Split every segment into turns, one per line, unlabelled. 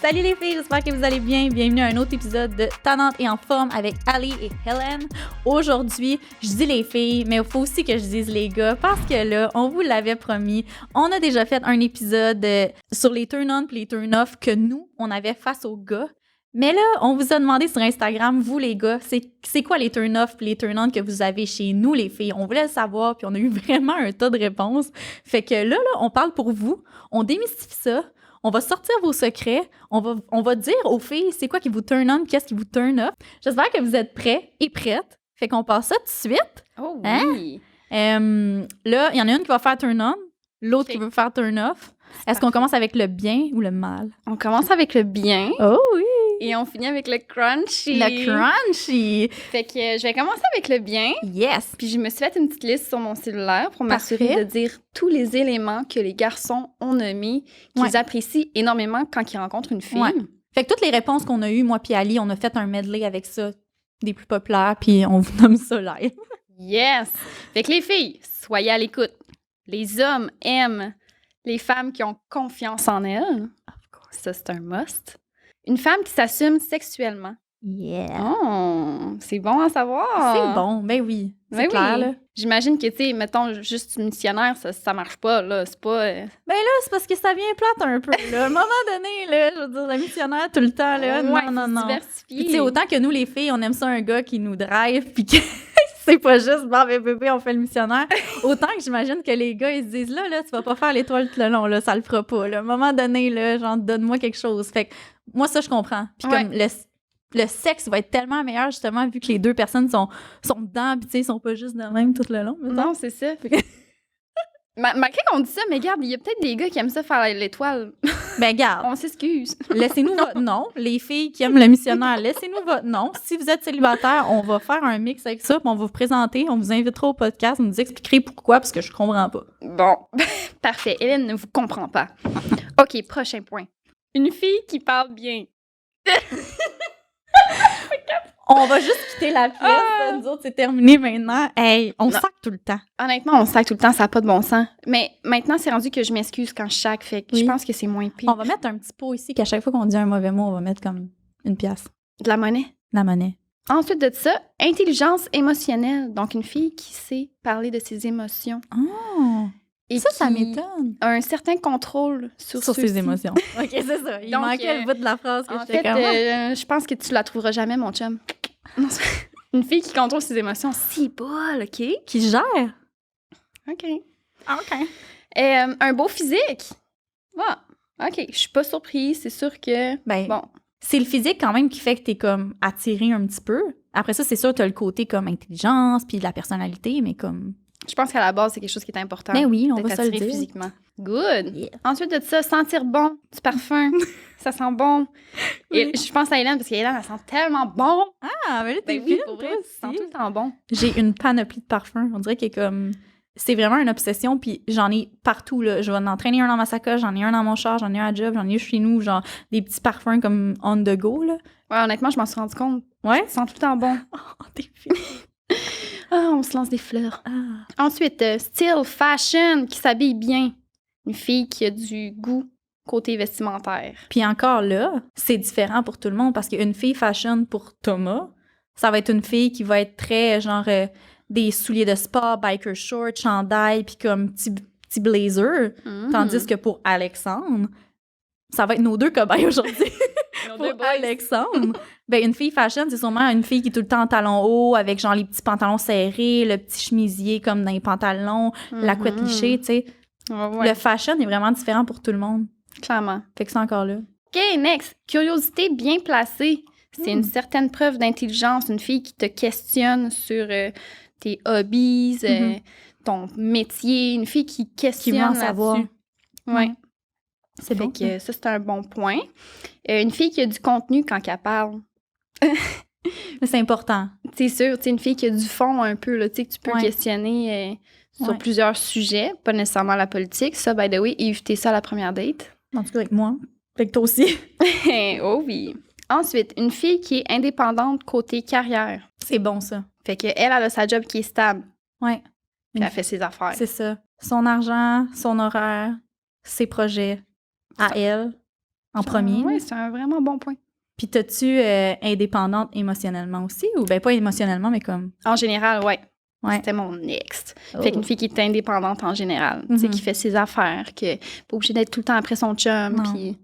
Salut les filles, j'espère que vous allez bien. Bienvenue à un autre épisode de Tannante et en forme avec Ali et Helen. Aujourd'hui, je dis les filles, mais il faut aussi que je dise les gars parce que là, on vous l'avait promis, on a déjà fait un épisode sur les turn-on et les turn-off que nous, on avait face aux gars. Mais là, on vous a demandé sur Instagram, vous les gars, c'est quoi les turn-off et les turn-on que vous avez chez nous les filles? On voulait le savoir puis on a eu vraiment un tas de réponses. Fait que là, on parle pour vous, on démystifie ça. On va sortir vos secrets. On va dire aux filles c'est quoi qui vous turn on, qu'est-ce qui vous turn off. J'espère que vous êtes prêts et prêtes. Fait qu'on passe ça tout de suite.
Oh oui!
Là, il y en a une qui va faire turn on, l'autre qui veut faire turn off. Est-ce qu'on commence avec le bien ou le mal?
On commence avec le bien.
Oh oui!
Et on finit avec le crunchy.
Le crunchy!
Fait que je vais commencer avec le bien.
Yes!
Puis je me suis fait une petite liste sur mon cellulaire pour m'assurer de dire tous les éléments que les garçons ont nommés, qu'ils apprécient énormément quand ils rencontrent une fille.
Ouais. Fait que toutes les réponses qu'on a eues, moi puis Ali, on a fait un medley avec ça, des plus populaires, puis on vous nomme ça live.
Yes! Fait que les filles, soyez à l'écoute. Les hommes aiment les femmes qui ont confiance en elles. Ça, c'est un must. Une femme qui s'assume sexuellement.
Yeah!
Oh, c'est bon à savoir.
C'est bon, ben oui. C'est clair, là.
J'imagine que, tu sais, mettons, juste missionnaire, ça marche pas, là. C'est pas...
Ben là, c'est parce que ça vient plate un peu, là. À un moment donné, là, je veux dire, la missionnaire tout le temps, là, non.
Diversifier.
Tu sais, autant que nous, les filles, on aime ça un gars qui nous drive, puis que c'est pas juste, bon, ben bébé, on fait le missionnaire. Autant que j'imagine que les gars, ils se disent, là, tu vas pas faire l'étoile tout le long, là, ça le fera pas, là. À un moment donné, là, genre, donne-moi quelque chose. Fait que moi, ça, je comprends. Puis comme le sexe va être tellement meilleur, justement, vu que les deux personnes sont dedans, puis tu sais, ils sont pas juste de même tout le long.
Non, c'est ça. Malgré qu'on dit ça, mais regarde, il y a peut-être des gars qui aiment ça faire l'étoile.
Ben, garde.
On s'excuse.
Laissez-nous votre nom. Les filles qui aiment le missionnaire, laissez-nous votre nom. Si vous êtes célibataire, on va faire un mix avec ça, puis on va vous présenter, on vous invitera au podcast, vous nous expliquerez pourquoi, parce que je comprends pas.
Bon, parfait. Hélène ne vous comprend pas. OK, prochain point. Une fille qui parle bien.
On va juste quitter la pièce. Nous autres, c'est terminé maintenant. Hey, on sac tout le temps.
Honnêtement, on sac tout le temps, ça n'a pas de bon sens. Mais maintenant, c'est rendu que je m'excuse quand je sac, fait que je pense que c'est moins pire.
On va mettre un petit pot ici, qu'à chaque fois qu'on dit un mauvais mot, on va mettre comme une pièce.
De la monnaie.
La monnaie.
Ensuite de ça, intelligence émotionnelle. Donc, une fille qui sait parler de ses émotions.
Oh! Et ça m'étonne.
A un certain contrôle sur
ses émotions. OK, c'est ça. Il manquait le bout de la phrase que
en fait, je pense que tu la trouveras jamais, mon chum. Une fille qui contrôle ses émotions, c'est bol, OK?
Qui gère.
OK.
OK.
Un beau physique. Ah, OK. Je suis pas surprise. C'est sûr que...
Ben,
bon.
C'est le physique quand même qui fait que t'es comme attiré un petit peu. Après ça, c'est sûr, t'as le côté comme intelligence puis de la personnalité, mais comme...
Je pense qu'à la base, c'est quelque chose qui est important.
Mais oui, on va se le dire.
Physiquement. Good.
Yeah.
Ensuite de ça, sentir bon, du parfum. Ça sent bon. Oui. Et je pense à Hélène, parce qu'Hélène, elle sent tellement bon.
Ah, mais là, t'es
oui, pour vrai, ça sent tout le temps bon.
J'ai une panoplie de parfums. On dirait que comme... C'est vraiment une obsession, puis j'en ai partout, là. Je vais en entraîner un dans ma sacoche, j'en ai un dans mon char, j'en ai un à job, j'en ai un chez nous, genre des petits parfums comme on the go, là.
Ouais, honnêtement, je m'en suis rendu compte.
Ouais?
Ça sent tout le temps bon.
Oh, t'es fine.
On se lance des fleurs. Ensuite, style, fashion, qui s'habille bien. Une fille qui a du goût côté vestimentaire.
Puis encore là, c'est différent pour tout le monde parce qu'une fille fashion pour Thomas, ça va être une fille qui va être très genre des souliers de sport, biker short, chandail, puis comme petit blazer. Tandis que pour Alexandre, ça va être nos deux cobayes aujourd'hui. Pour Alexandre, ben une fille fashion, c'est sûrement une fille qui est tout le temps en talons hauts, avec genre les petits pantalons serrés, le petit chemisier comme dans les pantalons, la couette lichée, tu sais.
Ouais.
Le fashion est vraiment différent pour tout le monde.
Clairement.
Fait que c'est encore là.
OK, next. Curiosité bien placée. C'est une certaine preuve d'intelligence. Une fille qui te questionne sur tes hobbies, ton métier. Une fille qui questionne
qui veut en savoir.
Ouais.
C'est bon.
Que ça, c'est un bon point. Une fille qui a du contenu quand elle parle.
C'est important.
C'est sûr, une fille qui a du fond un peu, là, que tu peux questionner sur plusieurs sujets, pas nécessairement la politique. Ça, by the way, évitez ça à la première date.
En tout cas, avec moi. Fait que toi aussi.
Oh oui. Ensuite, une fille qui est indépendante côté carrière.
C'est bon, ça.
Fait qu'elle a sa job qui est stable.
Ouais.
Puis elle fait ses affaires.
C'est ça. Son argent, son horaire, ses projets à elle. en premier.
Oui, c'est un vraiment bon point.
Puis t'as-tu indépendante émotionnellement aussi? Ou ben pas émotionnellement, mais comme...
En général, ouais.
Ouais.
C'était mon next.
Oh.
Fait qu'une fille qui est indépendante en général, tu sais, qui fait ses affaires, qui n'est pas obligée d'être tout le temps après son chum.
Non.
Puis...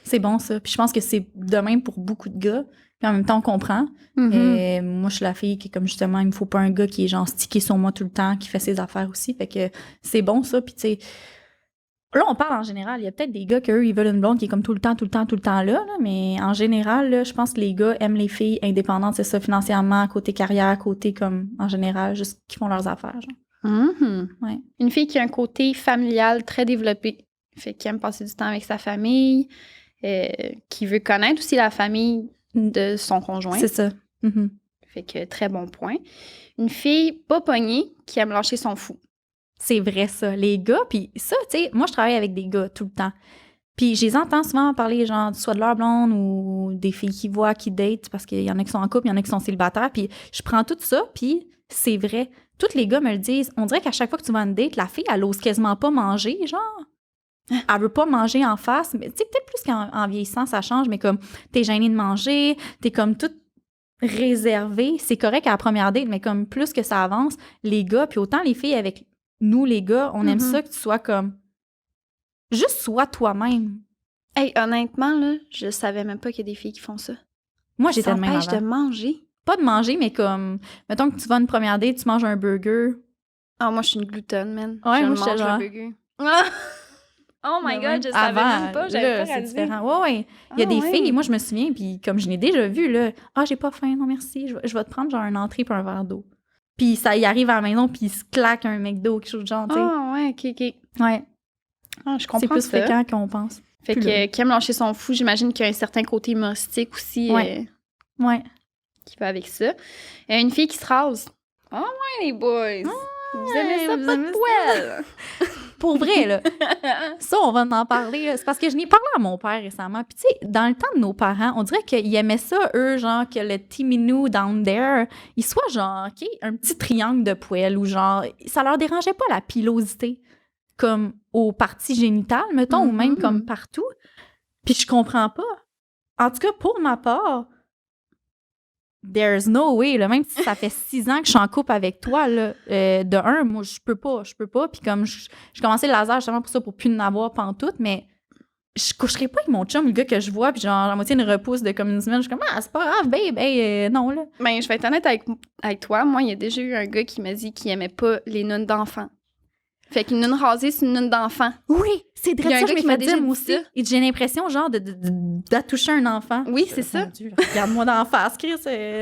C'est bon, ça. Puis je pense que c'est de même pour beaucoup de gars. Puis en même temps, on comprend. Et moi, je suis la fille qui est comme justement, il me faut pas un gars qui est genre stické sur moi tout le temps, qui fait ses affaires aussi. Fait que c'est bon, ça. Puis tu sais, là, on parle en général. Il y a peut-être des gars qu'eux, ils veulent une blonde qui est comme tout le temps là. Mais en général, là, je pense que les gars aiment les filles indépendantes, c'est ça, financièrement, côté carrière, côté comme, en général, juste qui font leurs affaires, genre. Ouais.
Une fille qui a un côté familial très développé. Fait qui aime passer du temps avec sa famille, qui veut connaître aussi la famille de son conjoint.
C'est ça.
Fait que très bon point. Une fille pas pognée qui aime lâcher son fou.
C'est vrai, ça. Les gars, puis ça, tu sais, moi, je travaille avec des gars tout le temps. Puis je les entends souvent parler, genre, soit de leur blonde ou des filles qui voient, qui datent, parce qu'il y en a qui sont en couple, il y en a qui sont célibataires. Puis je prends tout ça, puis c'est vrai. Tous les gars me le disent. On dirait qu'à chaque fois que tu vas à une date, la fille, elle ose quasiment pas manger, genre. Elle veut pas manger en face. Mais tu sais, peut-être plus qu'en vieillissant, ça change, mais comme, t'es gênée de manger, t'es comme toute réservée. C'est correct à la première date, mais comme plus que ça avance, les gars, puis autant les filles avec nous, les gars, on aime ça que tu sois comme... Juste sois toi-même.
Hey, honnêtement, là, je savais même pas qu'il y a des filles qui font ça.
Moi, j'étais de même
s'empêche
avant.
de manger.
Pas de manger, mais comme... Mettons que tu vas à une première date, tu manges un burger.
Ah, moi, je suis une gloutonne, man.
Ouais, moi,
je
j'étais
mange
genre...
un burger. Oh my God, je savais
avant,
même pas, j'avais
là,
pas
c'est
réalisé.
différent. Ouais. Il y a des filles, moi, je me souviens, puis comme je l'ai déjà vu, là, « Ah, j'ai pas faim, non merci, je vais te prendre genre une entrée puis un verre d'eau. » Puis ça y arrive à la maison, puis il se claque un McDo, quelque chose de genre, tu sais.
Ah, ouais, OK.
Ouais.
Ah, je comprends
c'est plus
ça.
fréquent qu'on pense.
Fait
Plus
que qui aime lâcher son fou, j'imagine qu'il y a un certain côté humoristique aussi
Ouais.
qui va avec ça. Une fille qui se rase. Ah ouais, les boys! Vous aimez ça,
vous
pas
aimez
de
ça?
poêle!
Pour vrai, là. Ça, on va en parler. Là. C'est parce que je n'ai parlé à mon père récemment. Puis, tu sais, dans le temps de nos parents, on dirait qu'ils aimaient ça, eux, genre, que le petit minou down there, il soit genre, OK, un petit triangle de poêle ou genre, ça leur dérangeait pas la pilosité, comme aux parties génitales, mettons, ou même comme partout. Puis, je comprends pas. En tout cas, pour ma part, there's no way, là, même si ça fait 6 ans que je suis en couple avec toi, là, de un, moi, je peux pas. Puis comme je commençais le laser justement pour ça, pour plus n'avoir pantoute, mais je coucherais pas avec mon chum, le gars que je vois, puis genre, la moitié une repousse de comme une semaine, je suis comme, ah, c'est pas grave, babe, non, là.
Ben, je vais être honnête avec toi. Moi, il y a déjà eu un gars qui m'a dit qu'il aimait pas les nounes d'enfants. Fait qu'une noune rasée, c'est une noune d'enfant.
Oui, c'est
Il y a
ça
un
que
gars
je
qui
me
m'a
fait
déjà
dire,
dit
moi aussi.
ça.
Et j'ai l'impression, genre, de toucher un enfant.
Oui, c'est ça.
Mon Dieu, regarde-moi dans la face, Chris,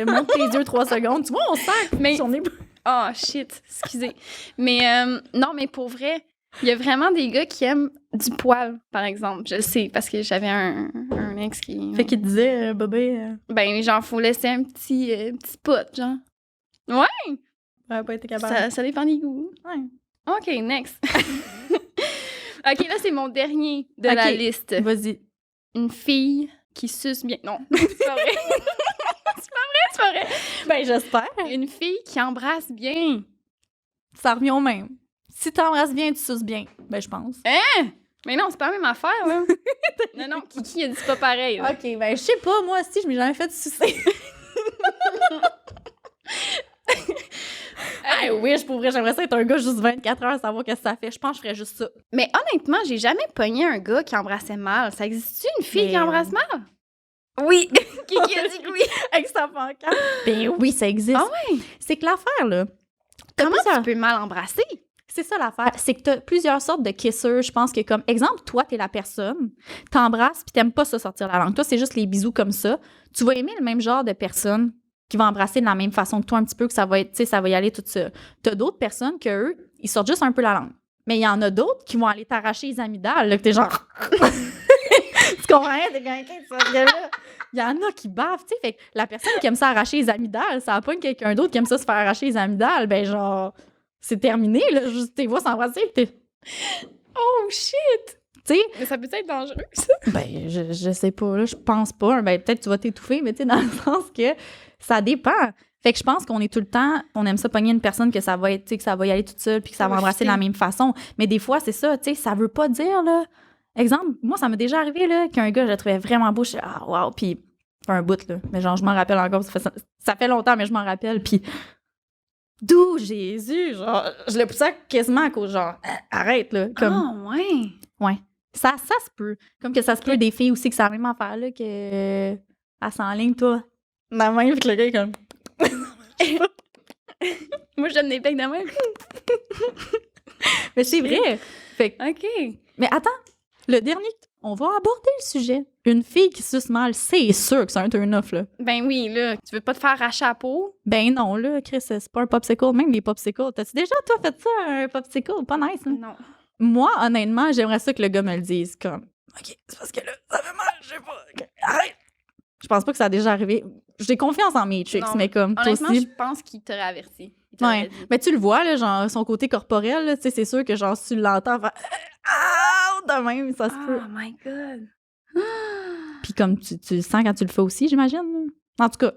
monte tes yeux 3 secondes. Tu vois, on sac,
Mais-
on est...
Ah, shit, excusez. Mais non, mais pour vrai, il y a vraiment des gars qui aiment du poil, par exemple. Je le sais, parce que j'avais un ex qui...
Fait qu'il disait, bébé...
Ben, genre, faut laisser un petit spot, genre. Ouais!
Ouais, pas été capable.
Ça dépend des goûts.
Ouais.
OK, next. OK, là, c'est mon dernier de la
Ok.
liste.
Vas-y.
Une fille qui suce bien. Non, c'est pas vrai. c'est pas vrai.
Ben, j'espère.
Une fille qui embrasse bien.
Ça revient au même. Si t'embrasses bien, tu suces bien. Ben, je pense.
Mais non, c'est pas la même affaire, là. non, Kiki a dit c'est pas pareil. Là.
OK, ben, je sais pas, moi aussi, je m'ai jamais fait sucer. Hey, oui, je pourrais, j'aimerais ça être un gars juste 24 heures, savoir qu'est-ce que ça fait. Je pense que je ferais juste ça.
Mais honnêtement, j'ai jamais pogné un gars qui embrassait mal. Ça existe-tu, une fille
Mais,
qui embrasse mal? Oui. Kiki a dit que oui.
Avec sa pancarte. Ben oui, ça existe.
Ah ouais?
C'est que l'affaire, là.
Comment
plusieurs-
tu peux mal embrasser?
C'est ça l'affaire. C'est que t'as plusieurs sortes de kissers. Je pense que, comme exemple, toi, t'es la personne, t'embrasses, puis t'aimes pas ça sortir la langue. Toi, c'est juste les bisous comme ça. Tu vas aimer le même genre de personne qui va embrasser de la même façon que toi un petit peu, que ça va être, tu sais, ça va y aller tout ça. T'as d'autres personnes que eux, ils sortent juste un peu la langue. Mais il y en a d'autres qui vont aller t'arracher les amygdales, là, que t'es genre... Tu comprends rien? T'es quelqu'un de ce gars-là. Il y en a qui bavent, tu sais. Fait que la personne qui aime ça arracher les amygdales, ça n'a pas quelqu'un d'autre qui aime ça se faire arracher les amygdales, ben genre, c'est terminé, là. Juste, t'es vois s'embrasser, pis t'es...
Oh, shit!
Tu sais,
Mais ça peut être dangereux, ça.
ben, je sais pas, là, je pense pas. Ben, peut-être tu vas t'étouffer, mais tu sais, dans le sens que ça dépend. Fait que je pense qu'on est tout le temps, on aime ça pogner une personne que ça va être, tu sais, que ça va y aller toute seule puis que ça va embrasser de la même façon. Mais des fois, c'est ça, tu sais, ça veut pas dire, là, Exemple, moi, ça m'est déjà arrivé, là, qu'un gars, je le trouvais vraiment beau. Je suis ah, wow. Puis, ça fait un bout, là. Mais genre, je m'en rappelle encore. Ça fait longtemps, mais je m'en rappelle. Puis, d'où Jésus? Genre, je le poussais quasiment à cause, genre, arrête, là. Comme,
Ah, ouais.
ouais. Ça se peut. Comme que ça se peut des filles aussi que c'est la même affaire, là, que. Elle s'enligne, toi. La même, puis que le gars est comme.
Moi, je donne des becs de même.
Mais c'est vrai. Fait que.
OK.
Mais attends, le dernier, on va aborder le sujet. Une fille qui suce mal, c'est sûr que c'est un turn-off, là.
Ben oui, là, tu veux pas te faire arracher la peau?
Ben non, là, Chris, c'est pas un popsicle. Même les popsicles. T'as-tu déjà, toi, fait ça, un popsicle? Pas nice, hein?
Non.
Moi, honnêtement, j'aimerais ça que le gars me le dise, comme, OK, c'est parce que là, ça fait mal, je sais pas. OK, arrête! Je pense pas que ça a déjà arrivé. J'ai confiance en Matrix,
Non.
mais comme, toi
Honnêtement,
aussi.
je pense qu'il t'aurait averti. Il t'aurait
Ouais.
dit.
Mais tu le vois, là, genre, son côté corporel, là, tu sais, c'est sûr que, genre, si tu l'entends, faire ah, de même, ça se peut.
Oh my God.
Puis comme tu le sens quand tu le fais aussi, j'imagine. En tout cas,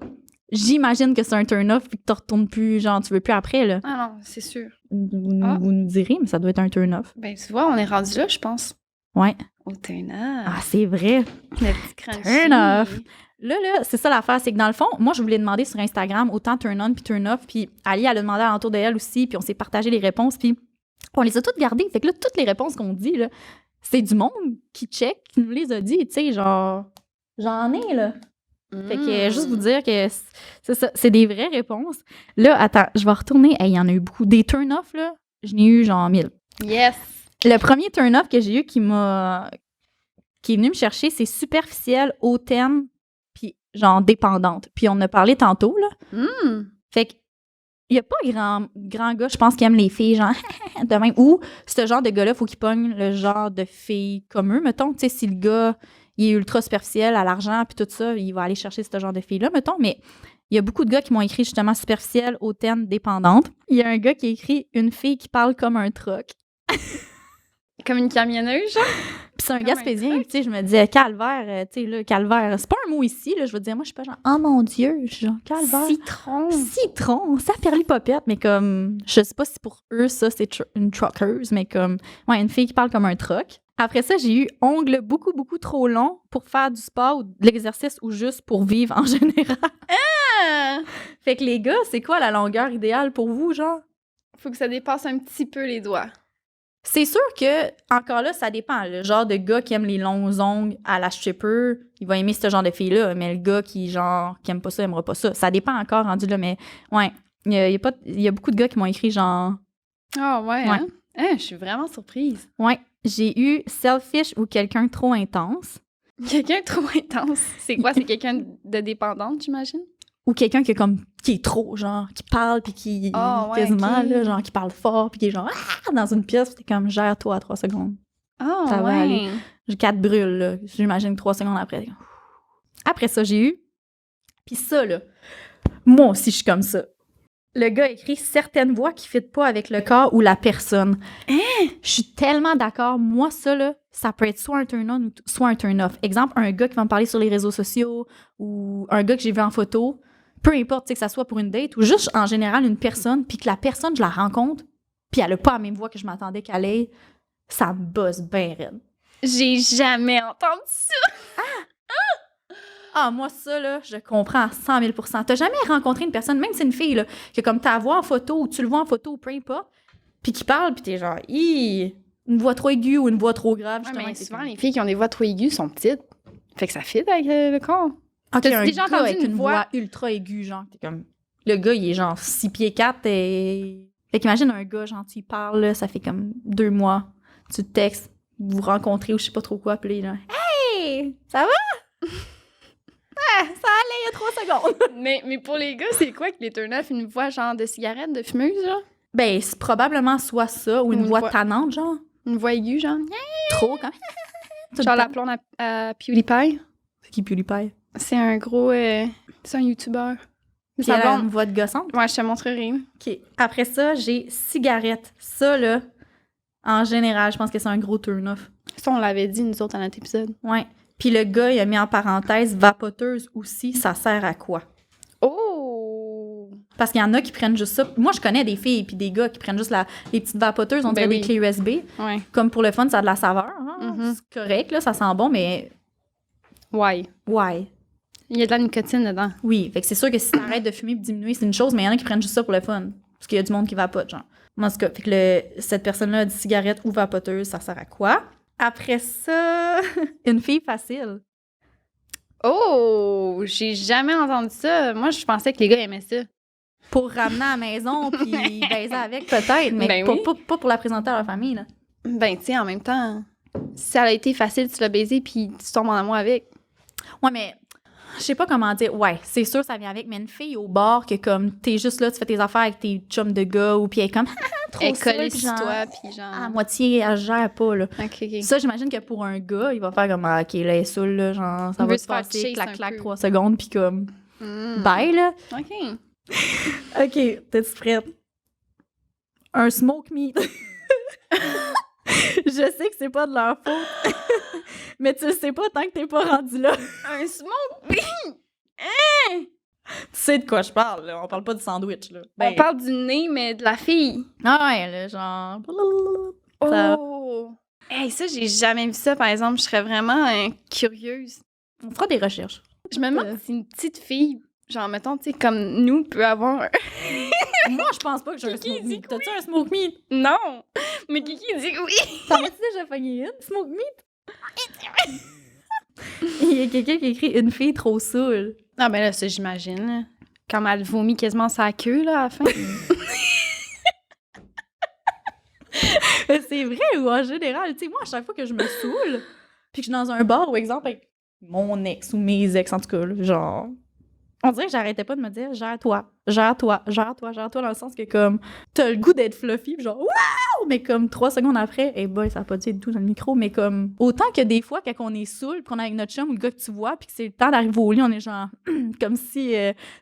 j'imagine que c'est un turn-off puis que tu retournes plus, genre, tu veux plus après, là.
Ah non, c'est sûr.
Vous nous direz, mais ça doit être un turn-off.
Ben, tu vois, on est rendu là, je pense.
Ouais.
Au turn-off.
Ah, c'est vrai.
Le petit crunchy.
Turn-off. Là, c'est ça l'affaire, c'est que dans le fond, moi, je voulais demander sur Instagram autant turn-on puis turn-off, puis Ali, elle a demandé alentour d'elle aussi, puis on s'est partagé les réponses, puis on les a toutes gardées. Fait que là, toutes les réponses qu'on dit, là, c'est du monde qui check, qui nous les a dit, tu sais, genre, j'en ai, là. Fait que juste vous dire que c'est ça, c'est des vraies réponses. Là, attends, je vais retourner. Hey, il y en a eu beaucoup. Des turn-off, là, je n'ai eu genre 1000.
Yes!
Le premier turn-off que j'ai eu qui est venu me chercher, c'est superficiel, hautaine, puis genre dépendante. Puis on en a parlé tantôt, là. Fait que il y a pas grand gars, je pense, qui aime les filles, genre, de même. Ou ce genre de gars-là, faut qu'il pogne le genre de filles comme eux, mettons. Tu sais, si le gars, il est ultra superficiel à l'argent, puis tout ça, il va aller chercher ce genre de filles-là, mettons. Mais il y a beaucoup de gars qui m'ont écrit justement superficielle, hautaine, dépendante. Il y a un gars qui a écrit une fille qui parle comme un truck.
Comme une camionneuse, genre?
Puis c'est un
Comme
Gaspésien,
un
tu sais, je me disais, calvaire, tu sais, là, calvaire. C'est pas un mot ici, là, je veux dire, moi, je suis pas genre, oh mon Dieu, je suis genre, calvaire. Citron, ça perlipopette, mais comme, je sais pas si pour eux, ça, c'est une truckeuse, mais comme, ouais, une fille qui parle comme un truck. Après ça, j'ai eu ongles beaucoup, beaucoup trop longs pour faire du sport ou de l'exercice ou juste pour vivre en général.
Ah!
Fait que les gars, c'est quoi la longueur idéale pour vous, genre?
Faut que ça dépasse un petit peu les doigts.
C'est sûr que, encore là, ça dépend. Le genre de gars qui aime les longs ongles à la stripper, il va aimer ce genre de fille-là. Mais le gars qui aime pas ça, aimera pas ça. Ça dépend encore rendu là, mais ouais. Il y a beaucoup de gars qui m'ont écrit genre...
Ah ouais, hein? Hein, je suis vraiment surprise.
Ouais. J'ai eu selfish ou quelqu'un de trop intense.
Quelqu'un de trop intense. C'est quoi? C'est quelqu'un de dépendante, j'imagine?
Ou quelqu'un qui est trop, genre, qui parle puis qui quasiment, là, genre, qui parle fort puis qui est genre, dans une pièce, puis t'es comme, gère-toi à 3 secondes.
Ah,
Ça va
ouais.
aller. J'ai 4 brûles, là. J'imagine 3 secondes après. Après ça, j'ai eu. Puis ça, là, moi aussi, je suis comme ça. Le gars écrit certaines voix qui ne fitent pas avec le corps ou la personne. Je suis tellement d'accord. Moi, ça, là, ça peut être soit un turn-on ou soit un turn-off. Exemple, un gars qui va me parler sur les réseaux sociaux ou un gars que j'ai vu en photo. Peu importe, tu sais, que ça soit pour une date ou juste en général une personne, puis que la personne, je la rencontre, puis elle n'a pas la même voix que je m'attendais qu'elle ait, ça me bosse bien raide.
J'ai jamais entendu ça.
Ah, moi, ça, là, je comprends à 100 000 %. T'as jamais rencontré une personne, même si c'est une fille, là, que comme t'as voix en photo ou tu le vois en photo ou peu importe, puis qui parle, puis t'es genre, une voix trop aiguë ou une voix trop grave.
Ouais, mais souvent, les filles qui ont des voix trop aiguës sont petites. Fait que ça fit avec le corps.
Ok,
T'as-tu
un
déjà
gars
entendu
avec
une
une
voix
voix ultra aiguë, genre, t'es comme... Le gars, il est genre 6 pieds 4 et... Fait qu'imagine un gars, genre, tu parles, là, ça fait comme 2 mois, tu te textes, vous vous rencontrez ou je sais pas trop quoi, puis là, il est genre, hey, ça va? Ça allait il y a 3 secondes.
mais pour les gars, c'est quoi que les turn-off? Une voix genre de cigarette, de fumeuse, genre?
Ben, c'est probablement soit ça ou une voix tannante, genre.
Une voix aiguë, genre?
Trop, quand
Genre la blonde à PewDiePie.
C'est qui PewDiePie?
C'est un gros... c'est un YouTuber.
Puis elle a une voix de gossante?
Ouais, je te montrerai.
OK. Après ça, j'ai cigarette. Ça, là, en général, je pense que c'est un gros turn-off.
Ça, on l'avait dit, nous autres, à notre épisode.
Ouais. Puis le gars, il a mis en parenthèse vapoteuse aussi, ça sert à quoi?
Oh!
Parce qu'il y en a qui prennent juste ça. Moi, je connais des filles puis des gars qui prennent juste les petites vapoteuses, on dirait des clés USB.
Ouais.
Comme pour le fun, ça a de la saveur. Hein?
Mhm.
C'est correct, là, ça sent bon, mais...
Ouais. Il y a de la nicotine dedans.
Oui, fait que c'est sûr que si t'arrêtes de fumer et de diminuer, c'est une chose, mais il y en a qui prennent juste ça pour le fun. Parce qu'il y a du monde qui vapote, genre. En tout cas, fait que cette personne-là a dit cigarette ou vapoteuse, ça sert à quoi? Après ça, une fille facile.
Oh! J'ai jamais entendu ça. Moi, je pensais que les gars aimaient ça.
Pour ramener à la maison puis baiser avec, peut-être, mais
Ben
pas pour la présenter à leur famille, là.
Ben, tu sais, en même temps, si ça a été facile, tu l'as baisé puis tu tombes en amour avec.
Ouais, mais je sais pas comment dire. Ouais, c'est sûr, ça vient avec, mais une fille au bar que comme t'es juste là, tu fais tes affaires avec tes chums de gars ou puis elle est comme trop
Elle est
seule,
collée
puis
sur
genre,
toi puis genre...
à moitié, elle gère pas, là.
OK.
Ça, j'imagine que pour un gars, il va faire comme OK, là, elle est saoule, là, genre, ça
Il
va
veut
se
se faire
passer,
chase
clac,
un
clac,
peu.
3 secondes, puis comme
Mm.
bye, là.
OK.
OK, t'es-tu prête? Un smoke meat. Je sais que c'est pas de leur faute, mais tu le sais pas tant que t'es pas rendu là.
Un smoke? Oui!
Tu sais de quoi je parle, là. On parle pas du sandwich, là.
On parle du nez, mais de la fille.
Ah ouais, là, genre... Ça-
Oh! Hey, ça, j'ai jamais vu ça, par exemple. Je serais vraiment curieuse.
On fera des recherches.
Je me demande si une petite fille, genre, mettons, tu sais, comme nous, peut avoir un...
Moi, je pense pas que j'ai un
Kiki
smoke
dit
meat.
que
T'as-tu un smoke meat?
Non! Mais Kiki dit que oui!
T'en as-tu déjà pogné une, smoke meat? Il y a quelqu'un qui écrit « Une fille trop saoule
Ah, ben là, ça, j'imagine. Là. Comme elle vomit quasiment sa queue, là, à la fin. ».
C'est vrai, ou en général, tu sais, moi, à chaque fois que je me saoule, puis que je suis dans un bar, ou exemple, avec mon ex ou mes ex, en tout cas, là, genre... On dirait que j'arrêtais pas de me dire « Gère-toi, gère-toi, gère-toi, gère-toi », dans le sens que, comme, t'as le goût d'être fluffy, puis genre « Waouh! » Mais comme 3 secondes après, eh boy, ça a pas dû être tout dans le micro, mais comme, autant que des fois, quand on est saoul, puis qu'on est avec notre chum ou le gars que tu vois, puis que c'est le temps d'arriver au lit, on est genre, comme si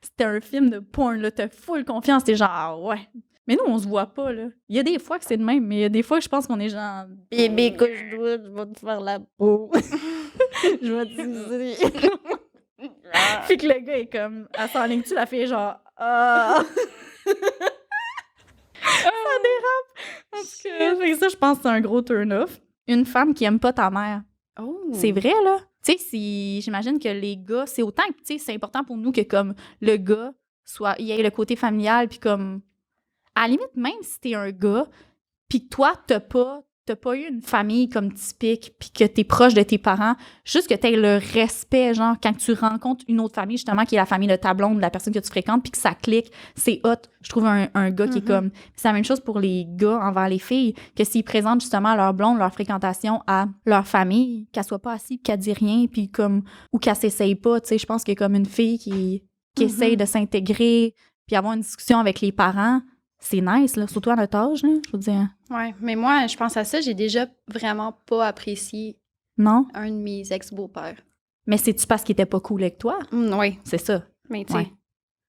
c'était un film de porn, là, t'as full confiance, t'es genre « Ah ouais ». Mais nous, on se voit pas, là. Il y a des fois que c'est de même, mais il y a des fois que je pense qu'on est genre « Bébé, couche-toi, je vais te faire la peau. Je vais te Puis que le gars est comme, elle s'enligne-tu, la fille est genre, ah. Ça dérape. En tout cas, fait que ça, je pense que c'est un gros turn-off. Une femme qui aime pas ta mère.
Oh!
C'est vrai, là. Tu sais, j'imagine que les gars, c'est autant que, tu sais, c'est important pour nous que, comme, le gars il ait le côté familial, puis comme, à la limite, même si t'es un gars, puis que toi, t'as pas eu une famille comme typique, puis que t'es proche de tes parents, juste que t'aies le respect, genre, quand tu rencontres une autre famille, justement, qui est la famille de ta blonde, de la personne que tu fréquentes, puis que ça clique, c'est hot. Je trouve un gars qui est comme... C'est la même chose pour les gars envers les filles, que s'ils présentent justement leur blonde, leur fréquentation à leur famille, qu'elle soit pas assise, qu'elle dit rien, puis comme... Ou qu'elle s'essaye pas, tu sais, je pense que comme une fille qui essaye de s'intégrer, puis avoir une discussion avec les parents, c'est nice, là, surtout à notre âge, là, je veux dire.
Ouais, mais moi, je pense à ça, j'ai déjà vraiment pas apprécié
Non?
un de mes ex-beaux-pères.
Mais c'est-tu parce qu'il était pas cool avec toi?
Oui,
C'est ça.
mais tu sais,
Ouais.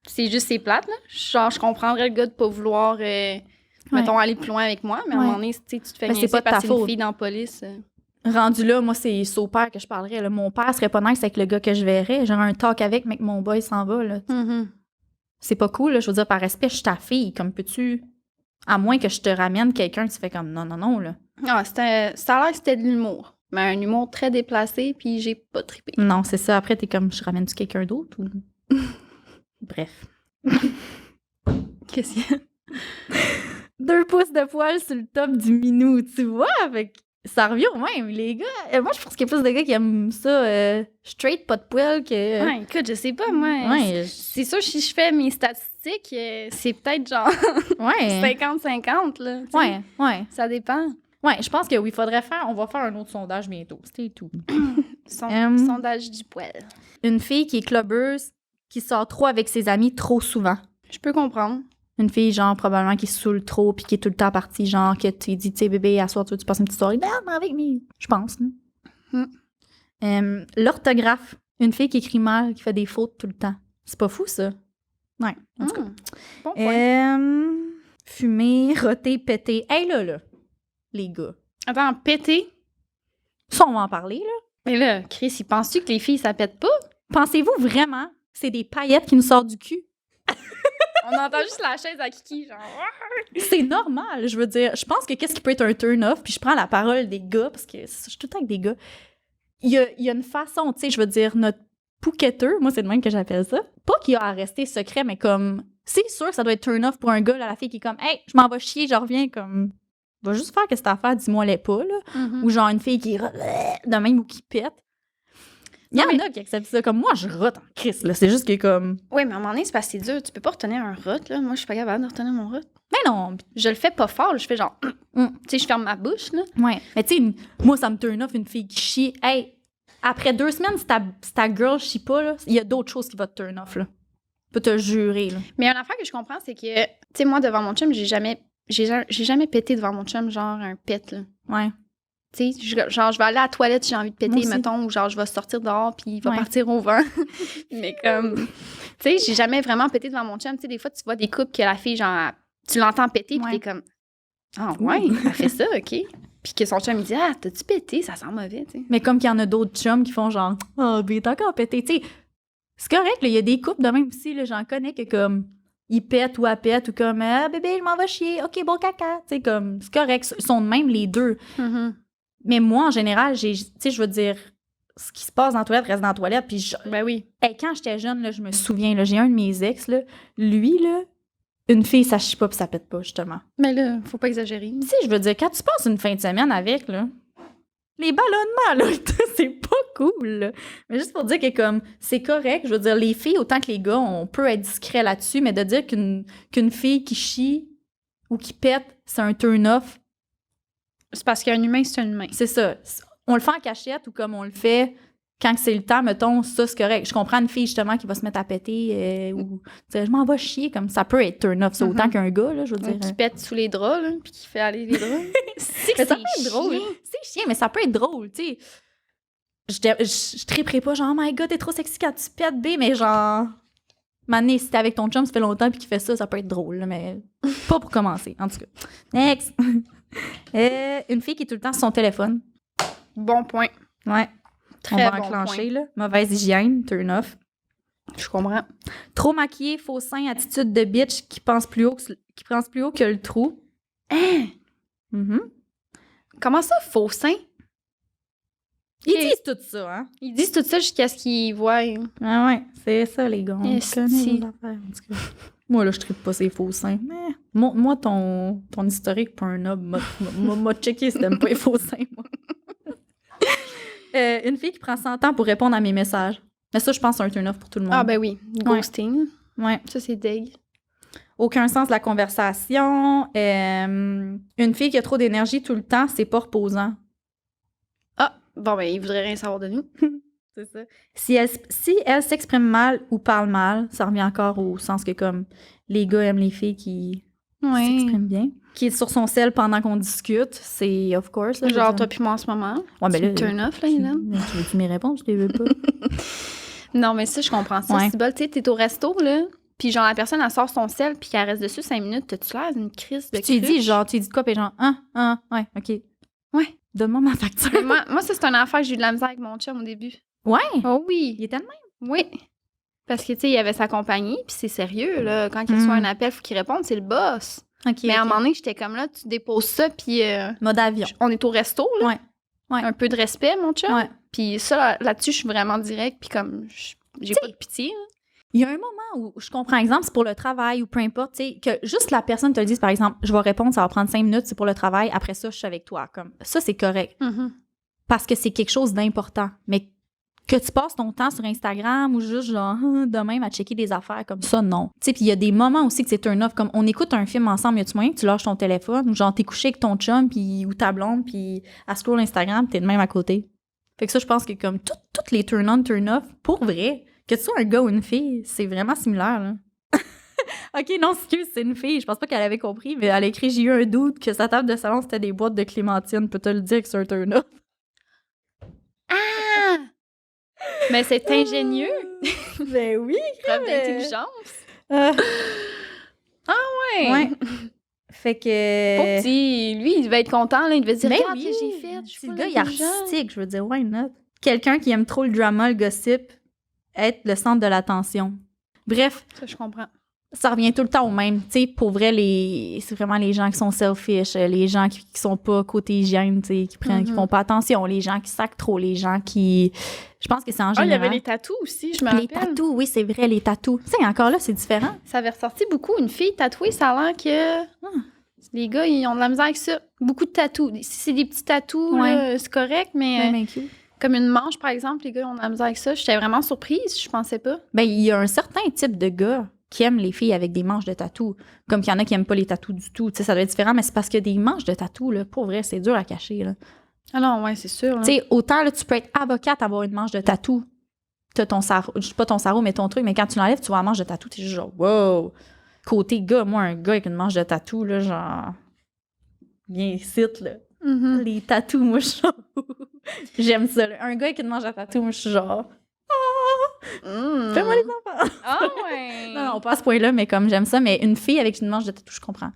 c'est juste c'est plate, là. Genre, je comprendrais le gars de pas vouloir, mettons, aller plus loin avec moi, mais à un
Ouais.
moment donné, tu sais, tu te fais
Mais c'est
niaiser
pas de
parce
ta
que c'est une
faute.
fille dans la police.
Rendu là, moi, c'est au père que je parlerais. Là. Mon père serait pas nice avec le gars que je verrais. J'aurais un talk avec, mais que mon boy s'en va. Là. C'est pas cool. Là. Je veux dire, par respect, je suis ta fille. Comme peux-tu... À moins que je te ramène quelqu'un, tu fais comme non, non, non, là.
Ah, ça a l'air que c'était de l'humour. Mais un humour très déplacé, puis j'ai pas trippé.
Non, c'est ça. Après, t'es comme, je ramène-tu quelqu'un d'autre ou... Bref.
Qu'est-ce qu'il y a?
2 pouces de poil sur le top du minou, tu vois? Fait que ça revient au même, les gars. Moi, je pense qu'il y a plus de gars qui aiment ça straight, pas de poil, que...
Ouais, écoute, je sais pas, moi.
Ouais,
C'est sûr, si je fais mes statistiques, c'est peut-être genre
ouais.
50-50, là. tu sais.
Ouais, ouais.
Ça dépend.
Ouais, je pense que oui, on va faire un autre sondage bientôt. C'était tout.
Sondage du poil.
Une fille qui est clubbeuse, qui sort trop avec ses amis trop souvent.
Je peux comprendre.
Une fille, genre, probablement qui se saoule trop puis qui est tout le temps partie, genre, que tu dis, tu sais, bébé, à soir, tu passes une petite soirée, ben, avec moi. Je pense. L'orthographe. Une fille qui écrit mal, qui fait des fautes tout le temps. C'est pas fou, ça? Ouais, en tout cas.
Bon point.
Fumer, roter, péter. Hey, là, les gars.
Attends, péter?
Ça, on va en parler, là.
Mais là, Chris, il penses-tu que les filles, ça pète pas?
Pensez-vous vraiment que c'est des paillettes qui nous sortent du cul?
On entend juste la chaise à Kiki, genre.
C'est normal, je veux dire. Je pense que qu'est-ce qui peut être un turn-off, puis je prends la parole des gars, parce que je suis tout le temps avec des gars. Il y a une façon, tu sais, je veux dire, notre pouquetteur, moi, c'est de même que j'appelle ça. Pas qu'il a à rester secret, mais comme, c'est sûr que ça doit être turn-off pour un gars, là, la fille qui est comme, hey, je m'en vais chier, je reviens, comme, va juste faire qu'est-ce que t'as à faire, dis-moi les pas, là.
Mm-hmm.
Ou genre une fille qui de même ou qui pète. Il y en a qui acceptent ça. Comme moi, je rote en crise, là. C'est juste que comme...
Oui, mais à un moment donné, c'est parce que c'est dur. Tu peux pas retenir un rot, là. Moi, je suis pas capable de retenir mon rot.
Mais non.
Je le fais pas fort, là. Je fais genre... Tu sais, je ferme ma bouche, là.
Ouais. Mais tu sais, moi, ça me turn off une fille qui chie. Hey, après 2 semaines, si ta girl chie pas, là, il y a d'autres choses qui vont te turn off, là. Je peux te jurer, là.
Mais une affaire que je comprends, c'est que... Tu sais, moi, devant mon chum, j'ai jamais pété devant mon chum, genre un pet, là.
Ouais.
Tu sais, genre, je vais aller à la toilette si j'ai envie de péter, mettons, ou genre, je vais sortir dehors, puis il va partir au vent. Mais comme, tu sais, j'ai jamais vraiment pété devant mon chum. Tu sais, des fois, tu vois des couples que la fille, genre, tu l'entends péter, puis t'es comme, ah ouais, elle fait ça, OK. Puis que son chum, il dit, ah, t'as-tu pété? Ça sent mauvais, tu sais.
Mais comme qu'il y en a d'autres chums qui font genre, oh, ben, t'as encore pété. Tu sais, c'est correct, là, il y a des couples de même aussi, là, j'en connais que comme, ils pètent ou elle pète, ou comme, ah, bébé, je m'en vais chier, OK, bon caca. Tu sais, comme, c'est correct, ils sont de même les deux.
Mm-hmm.
Mais moi, en général, tu sais, je veux dire, ce qui se passe dans la toilette reste dans la toilette. Puis
ben oui.
Hey, quand j'étais jeune, là, je me souviens, là, j'ai un de mes ex, là, lui, là, une fille, ça chie pas puis ça pète pas, justement.
Mais là, faut pas exagérer.
Tu sais, je veux dire, quand tu passes une fin de semaine avec, là, les ballonnements, là, c'est pas cool, là. Mais juste pour dire que, comme, c'est correct, je veux dire, les filles, autant que les gars, on peut être discret là-dessus, mais de dire qu'une fille qui chie ou qui pète, c'est un turn-off,
c'est parce qu'un humain, c'est un humain.
C'est ça. On le fait en cachette ou comme on le fait quand c'est le temps, mettons, ça, c'est correct. Je comprends une fille, justement, qui va se mettre à péter ou, tu sais, je m'en vais chier, comme ça peut être turn-off, c'est autant qu'un gars, là, je veux dire.
Qui pète sous les draps, là, puis qui fait aller les draps.
C'est ça peut être drôle. C'est chiant, mais ça peut être drôle, tu sais. Je triperais pas, genre, oh my god, t'es trop sexy quand tu pètes, B, mais genre... Mané, si t'es avec ton chum, ça fait longtemps puis qu'il fait ça, ça peut être drôle, là, mais pas pour commencer, en tout cas. Next! Une fille qui est tout le temps sur son téléphone.
Bon point.
Ouais.
Très
on va
bon
enclencher, là. Mauvaise hygiène, turn off.
Je comprends.
Trop maquillée, faux seins, attitude de bitch qui pense plus haut que le trou.
Hein?
Mm-hmm.
Comment ça, faux sein?
Ils disent tout ça, hein?
Ils disent tout ça jusqu'à ce qu'ils voient.
Ah ouais, c'est ça, les gars. On connaît les affaires, en tout cas. Moi, là, je tripe pas ces faux seins. Mais moi, ton historique pour un homme m'a checké si t'aimes pas les faux seins, moi. Une fille qui prend 100 ans pour répondre à mes messages. Mais ça, je pense, c'est un turn-off pour tout le monde.
Ah ben oui, ghosting.
Ouais.
Ça, c'est deg.
Aucun sens de la conversation. Une fille qui a trop d'énergie tout le temps, c'est pas reposant.
Ah, bon, ben, il voudrait rien savoir de nous.
C'est ça. Si elle s'exprime mal ou parle mal, ça revient encore au sens que, comme, les gars aiment les filles qui s'expriment bien. Qui est sur son sel pendant qu'on discute, c'est of course. Là,
genre, toi puis moi en ce moment.
Ouais, mais là,
turn off, là, Hélène.
Tu veux-tu mes réponses? Je les veux pas.
Non, mais ça, je comprends ça.
Ouais.
C'est bon, tu sais, t'es au resto, là, puis genre, la personne, elle sort son sel, puis qu'elle reste dessus 5 minutes. T'as-tu l'air d'une crise de
tu lui dis, genre, tu lui dis de quoi? Puis genre, ouais, OK.
Ouais.
Donne-moi ma facture.
moi, ça, c'est une affaire que j'ai eu de la misère avec mon chum au début.
Ouais?
Oh oui.
Il était de même?
Oui. Parce que, tu sais, il avait sa compagnie, puis c'est sérieux, là. Quand il reçoit un appel, il faut qu'il réponde, c'est le boss.
OK.
Mais à un moment donné, j'étais comme là, tu déposes ça, puis.
Mode avion.
On est au resto, là.
Ouais.
Un peu de respect, mon chum.
Ouais.
Puis ça, là-dessus, je suis vraiment directe, puis comme, j'ai pas de pitié, là.
Il y a un moment où je comprends, exemple, c'est pour le travail ou peu importe, tu sais, que juste la personne te le dise, par exemple, je vais répondre, ça va prendre 5 minutes, c'est pour le travail, après ça, je suis avec toi. Comme ça, c'est correct.
Mm-hmm.
Parce que c'est quelque chose d'important. Mais que tu passes ton temps sur Instagram ou juste genre de même à checker des affaires comme ça, non. Tu sais, puis il y a des moments aussi que c'est turn off, comme on écoute un film ensemble, y a-tu moyen que tu lâches ton téléphone ou genre t'es couché avec ton chum puis ou ta blonde puis à scroll Instagram, t'es de même à côté. Fait que ça, je pense que comme toutes les turn-on, turn-off, pour vrai, que tu sois un gars ou une fille, c'est vraiment similaire, là. OK, non, excuse, c'est une fille. Je pense pas qu'elle avait compris, mais elle a écrit « J'ai eu un doute que sa table de salon, c'était des boîtes de clémentine. » Peut te le dire que c'est un turn-off.
Ah! Mais c'est ingénieux.
Ben oui.
Preuve d'intelligence.
Ah
ouais.
Ouais. Fait que...
Pauvre petit, lui, il devait être content, là. Il devait se dire,
Ben
regarde
oui,
ce que j'ai fait. Je suis
le gars, il est artistique. Je veux dire, why not? Quelqu'un qui aime trop le drama, le gossip, être le centre de l'attention. Bref.
Ça, je comprends.
ça revient tout le temps au même. Tu sais, pour vrai, c'est vraiment les gens qui sont selfish, les gens qui sont pas côté hygiène, tu sais, qui font pas attention, les gens qui sacent trop, les gens qui... Je pense que c'est en général...
il y avait les tatous aussi, je me rappelle.
Les tatous, oui, c'est vrai, les tatous. Tu sais, encore là, c'est différent.
Ça avait ressorti beaucoup. Une fille tatouée, ça a l'air que... Les gars, ils ont de la misère avec ça. Beaucoup de tatous. Si c'est des petits tatous, là, c'est correct, mais... Comme une manche, par exemple, les gars, ils ont de la misère avec ça. J'étais vraiment surprise, je pensais pas.
Ben, il y a un certain type de gars qui aiment les filles avec des manches de tatou. Comme qu'il y en a qui aiment pas les tatous du tout. Tu sais, ça doit être différent, mais c'est parce que des manches de tatou, là, pour vrai, c'est dur à cacher, là.
Ah non, ouais, c'est sûr.
Tu sais, autant, là, tu peux être avocate, avoir une manche de tatou. T'as ton sarrau, pas ton sarrau, mais ton truc, mais quand tu l'enlèves, tu vois la manche de tatou, t'es juste genre, wow! Côté gars, moi, un gars avec une manche de tatou, là, genre, bien ici, là.
Mm-hmm.
Les tatous, moi, je suis genre, j'aime ça, là. Un gars avec une manche de tatou, moi, je suis genre, fais-moi les enfants!
Ah ouais!
Non, pas à ce point-là, mais comme j'aime ça, mais une fille avec une manche de tatou, je comprends.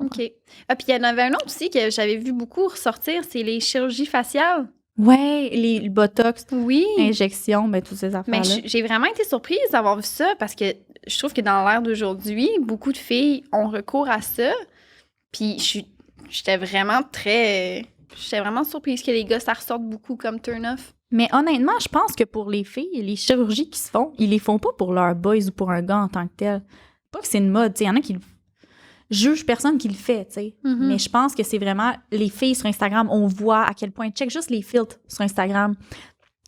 OK. Ah, puis il y en avait un autre aussi que j'avais vu beaucoup ressortir, c'est les chirurgies faciales.
Ouais, le botox,
oui,
injection, ben toutes ces affaires-là.
Mais j'ai vraiment été surprise d'avoir vu ça parce que je trouve que dans l'ère d'aujourd'hui, beaucoup de filles ont recours à ça. Puis j'étais vraiment surprise que les gars, ça ressorte beaucoup comme turn-off.
Mais honnêtement, je pense que pour les filles, les chirurgies qui se font, ils les font pas pour leurs boys ou pour un gars en tant que tel. Pas que c'est une mode, il y en a qui juge personne qui le fait, tu sais.
Mm-hmm.
Mais je pense que c'est vraiment les filles sur Instagram, on voit à quel point, check juste les filtres sur Instagram.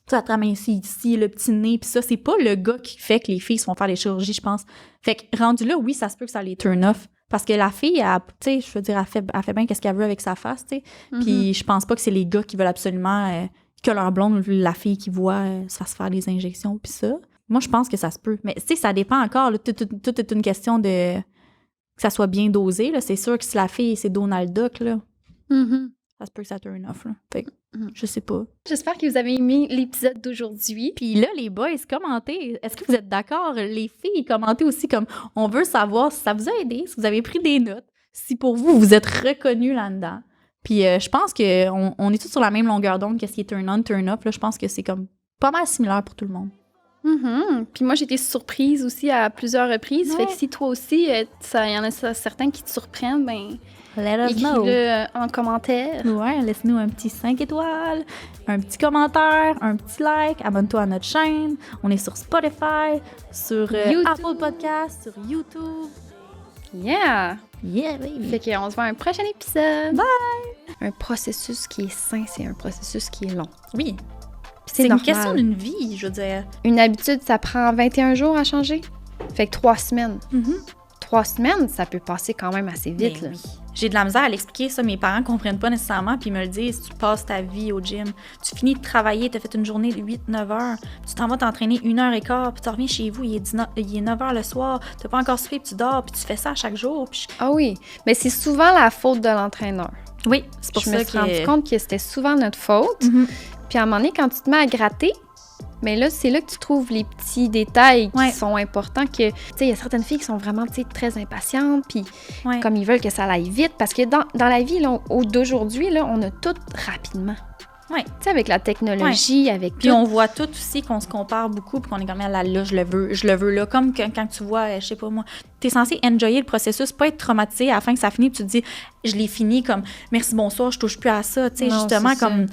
Tu as ici, le petit nez, puis ça, c'est pas le gars qui fait que les filles se font faire des chirurgies, je pense. Fait que rendu là, oui, ça se peut que ça les turn off. Parce que la fille, tu sais, je veux dire, elle fait bien qu'est-ce qu'elle veut avec sa face, tu sais.
Mm-hmm.
Puis je pense pas que c'est les gars qui veulent absolument que leur blonde, la fille qui voit, se fasse faire des injections, puis ça. Moi, je pense que ça se peut. Mais tu sais, ça dépend encore. Là, tout est une question de... que ça soit bien dosé, là. C'est sûr que si la fille, c'est Donald Duck, là, ça se peut que ça turn off, là. Fait que, je sais pas.
J'espère que vous avez aimé l'épisode d'aujourd'hui.
Puis là, les boys, commentez. Est-ce que vous êtes d'accord? Les filles, commentez aussi comme on veut savoir si ça vous a aidé, si vous avez pris des notes, si pour vous, vous êtes reconnus là-dedans. Puis je pense qu'on est tous sur la même longueur d'onde que ce qui est turn on, turn off. Là, je pense que c'est comme pas mal similaire pour tout le monde.
Puis moi, j'ai été surprise aussi à plusieurs reprises.
Ouais.
Fait que si toi aussi, il y en a certains qui te surprennent, ben
let us know.
écris-le en commentaire.
Ouais, laisse-nous un petit 5 étoiles, un petit commentaire, un petit like, abonne-toi à notre chaîne. On est sur Spotify, sur Apple Podcasts, sur YouTube.
Yeah!
Yeah, baby!
Fait qu'on se voit à un prochain épisode.
Bye!
Un processus qui est sain, c'est un processus qui est long.
Oui.
C'est
une
normal.
question d'une vie, je veux dire.
Une habitude, ça prend 21 jours à changer. Fait que 3 semaines. 3 semaines, ça peut passer quand même assez vite.
Ben
là.
oui. J'ai de la misère à l'expliquer, ça. Mes parents comprennent pas nécessairement, puis ils me le disent. Tu passes ta vie au gym. Tu finis de travailler, tu as fait une journée de 8-9 heures. Tu t'en vas t'entraîner 1h15, puis tu reviens chez vous, il est 9 heures le soir. Tu pas encore soupé, puis tu dors, puis tu fais ça à chaque jour. Puis
Ah oui, mais c'est souvent la faute de l'entraîneur.
oui, c'est pour
Je
ça
me suis rendu compte que c'était souvent notre faute. Puis à un moment donné, quand tu te mets à gratter, mais là, c'est là que tu trouves les petits détails qui sont importants. Que, tu sais, il y a certaines filles qui sont vraiment, tu sais, très impatientes, puis comme ils veulent que ça aille vite. Parce que dans la vie là, d'aujourd'hui, là, on a tout rapidement.
Oui.
Tu sais, avec la technologie, avec
Puis
tout.
on voit tout aussi qu'on se compare beaucoup, puis qu'on est comme là, je le veux là. Comme quand tu vois, je sais pas moi, t'es censé enjoyer le processus, pas être traumatisé à la fin que ça finit, puis tu te dis, je l'ai fini, comme merci, bonsoir, je touche plus à ça. Tu sais, justement, comme